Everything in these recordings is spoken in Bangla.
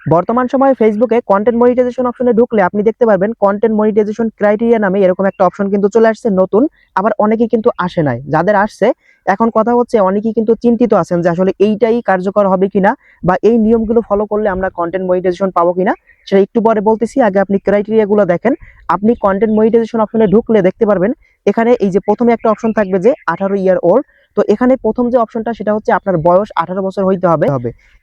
বর্তমান সময়ে ফেসবুকে কন্টেন্ট মনিটাইজেশন অপশনে ঢুকলে আপনি দেখতে পারবেন কন্টেন্ট মনিটাইজেশন ক্রাইটেরিয়া নামে এরকম একটা অপশন কিন্তু চলে আসছে নতুন। আবার অনেকেই কিন্তু আসে নাই, যাদের আসছে এখন কথা হচ্ছে অনেকেই কিন্তু চিন্তিত আছেন যে আসলে এইটাই কার্যকর হবে কিনা বা এই নিয়মগুলো ফলো করলে আমরা কন্টেন্ট মনিটাইজেশন পাবো কিনা সেটা একটু পরে বলতেছি। আগে আপনি ক্রাইটেরিয়া গুলো দেখেন। আপনি কন্টেন্ট মনিটাইজেশন অপশনে ঢুকলে দেখতে পারবেন এখানে এই যে প্রথমে একটা অপশন থাকবে যে 18 ইয়ার ওল্ড। তো এখানে প্রথম যে অপশনটা সেটা হচ্ছে আপনার বয়স 18 বছর হইতে হবে।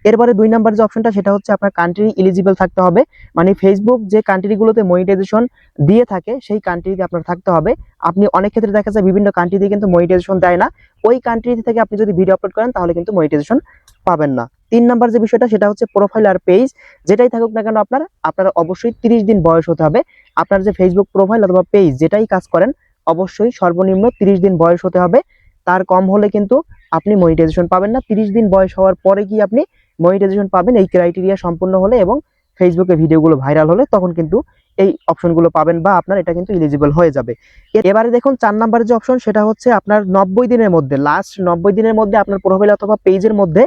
এরপরে 2 নাম্বার যে অপশনটা সেটা হচ্ছে আপনার কান্ট্রি এলিজিবল থাকতে হবে, মানে ফেসবুক যে কান্ট্রিগুলোতে মনিটাইজেশন দিয়ে থাকে সেই কান্ট্রিতে আপনার থাকতে হবে। আপনি অনেক ক্ষেত্রে দেখা যায় বিভিন্ন কান্ট্রিতে কিন্তু মনিটাইজেশন দেয় না, ওই কান্ট্রি থেকে আপনি যদি ভিডিও আপলোড করেন তাহলে কিন্তু মনিটাইজেশন পাবেন না। 3 নাম্বার যে বিষয়টা সেটা হচ্ছে প্রোফাইল আর পেজ, যেটাই থাকুক না কেন আপনার অবশ্যই 30 দিন বয়স হতে হবে। আপনার যে ফেসবুক প্রোফাইল অথবা পেজ যেটাই কাজ করেন অবশ্যই সর্বনিম্ন 30 দিন বয়স হতে হবে। তার কম হলে কিন্তু আপনি মনিটাইজেশন পাবেন না। 30 দিন বয়স হওয়ার পরে কি আপনি মনিটাইজেশন পাবেন এই ক্রাইটেরিয়া সম্পূর্ণ হলে এবং ফেসবুকে ভিডিওগুলো ভাইরাল হলে তখন কিন্তু এই অপশনগুলো পাবেন বা আপনার এটা কিন্তু এলিজিবল হয়ে যাবে। এবারে দেখুন 4 নাম্বার যে অপশন সেটা হচ্ছে আপনার 90 দিনের মধ্যে, লাস্ট 90 দিনের মধ্যে আপনার প্রোফাইল অথবা পেজের মধ্যে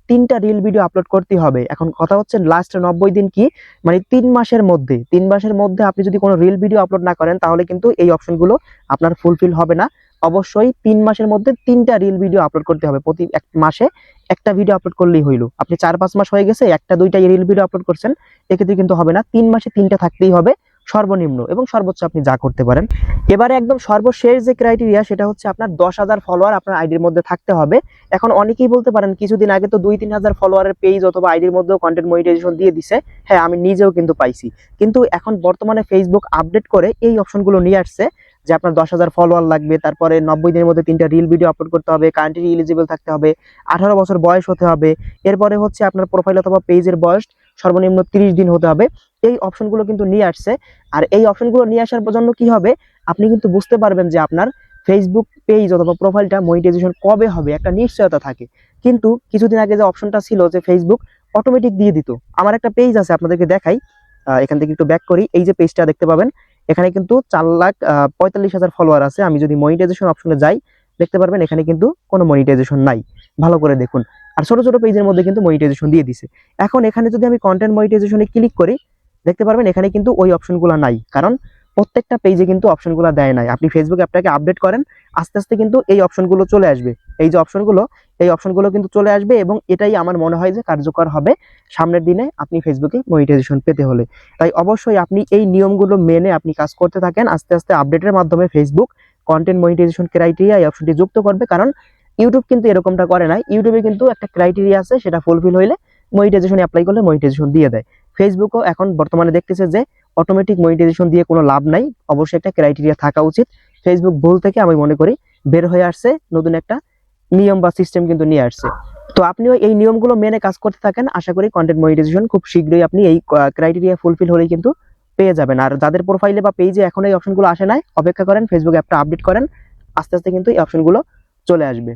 3টা রিল ভিডিও আপলোড করতে হবে। এখন কথা হচ্ছে লাস্ট 90 দিন কি, মানে 3 মাসের মধ্যে, 3 মাসের মধ্যে আপনি যদি কোনো রিল ভিডিও আপলোড না করেন তাহলে কিন্তু এই অপশনগুলো আপনার ফুলফিল হবে না। অবশ্যই 3 মাসের মধ্যে 3টা রিল ভিডিও আপলোড করতে হবে। প্রতি এক মাসে একটা ভিডিও আপলোড করলেই হইলো। আপনি 4-5 মাস হয়ে গেছে একটা দুইটা রিল ভিডিও আপলোড করছেন, এক্ষেত্রে কিন্তু হবে না। 3 মাসে 3টা থাকতেই হবে সর্বনিম্ন, এবং সর্বোচ্চ আপনি যা করতে পারেন। এবারে একদম সর্বশেষ যে ক্রাইটেরিয়া সেটা হচ্ছে আপনার 10,000 ফলোয়ার আপনার আইডির মধ্যে থাকতে হবে। এখন অনেকেই বলতে পারেন কিছুদিন আগে তো 2-3 হাজার ফলোয়ারের পেজ অথবা আইডির মধ্যেও কন্টেন্ট মনিটাইজেশন দিয়ে দিছে। হ্যাঁ, আমি নিজেও কিন্তু পাইছি, কিন্তু এখন বর্তমানে ফেসবুক আপডেট করে এই অপশনগুলো নিয়ে আসছে যে আপনার 10,000 ফলোয়ার লাগবে, তারপরে 90 দিনের মধ্যে 3টা রিল ভিডিও আপলোড করতে হবে, কান্ট্রি এলিজিবল থাকতে হবে, 18 বছর বয়স হতে হবে, এরপরে হচ্ছে আপনার প্রোফাইল অথবা পেজের বয়স সর্বনিম্ন 30 দিন হতে হবে। এই অপশনগুলো কিন্তু নিয়ে আসছে। আর এই অপশনগুলো নিয়ে আসার জন্য কি হবে, আপনি কিন্তু বুঝতে পারবেন যে আপনার ফেসবুক পেজ অথবা প্রোফাইলটা মনিটাইজেশন কবে হবে, একটা নিশ্চয়তা থাকে। কিন্তু কিছুদিন আগে যে অপশনটা ছিল যে ফেসবুক অটোমেটিক দিয়ে দিত। আমার একটা পেজ আছে আপনাদেরকে দেখাই, এখান থেকে একটু ব্যাক করি। এই যে পেজটা দেখতে পাবেন এখানে কিন্তু 4,45,000 ফলোয়ার আছে। আমি যদি মনিটাইজেশন অপশনে যাই দেখতে পারবেন এখানে কিন্তু কোনো মনিটাইজেশন নাই। ভালো করে দেখুন। আর ছোট ছোট পেজের মধ্যে কিন্তু মনিটাইজেশন দিয়ে দিছে। এখন এখানে যদি আমি কন্টেন্ট মনিটাইজেশনে ক্লিক করি দেখতে পারবেন এখানে কিন্তু ওই অপশনগুলো নাই, কারণ প্রত্যেকটা পেজে কিন্তু অপশনগুলো দেয় নাই। আপনি ফেসবুক অ্যাপটাকে আপডেট করেন, আস্তে আস্তে কিন্তু এই অপশনগুলো চলে আসবে। এই যে অপশনগুলো, এই অপশনগুলো কিন্তু চলে আসবে এবং এটাই আমার মনে হয় যে কার্যকর হবে সামনের দিনে আপনি ফেসবুকে মনিটাইজেশন পেতে হলে। তাই অবশ্যই আপনি এই নিয়মগুলো মেনে আপনি কাজ করতে থাকেন। আস্তে আস্তে আপডেটের মাধ্যমে ফেসবুক কন্টেন্ট মনিটাইজেশন ক্রাইটেরিয়া এই অপশনটি যুক্ত করবে, কারণ ইউটিউব কিন্তু এরকমটা করে না। ইউটিউবে কিন্তু একটা ক্রাইটেরিয়া আছে, সেটা ফুলফিল হইলে মনিটাইজেশন অ্যাপ্লাই করলে মনিটাইজেশন দিয়ে দেয়। ফেসবুকও এখন বর্তমানে দেখতেছে যে অটোমেটিক মনিটাইজেশন দিয়ে কোনো লাভ নাই, অবশ্যই একটা ক্রাইটেরিয়া থাকা উচিত। ফেসবুক ভুল থেকে আমি মনে করি বের হয়ে আসছে, নতুন একটা নিয়ম বা সিস্টেম কিন্তু নিয়ে আসছে। তো আপনিও এই নিয়মগুলো মেনে কাজ করতে থাকেন, আশা করি কন্টেন্ট মনিটাইজেশন খুব শীঘ্রই আপনি এই ক্রাইটেরিয়া ফুলফিল হলেই কিন্তু পেয়ে যাবেন। আর যাদের প্রোফাইলে বা পেজে এখন এই অপশনগুলো আসে নাই, অপেক্ষা করেন, ফেসবুক অ্যাপটা আপডেট করেন, আস্তে আস্তে কিন্তু এই অপশনগুলো চলে আসবে।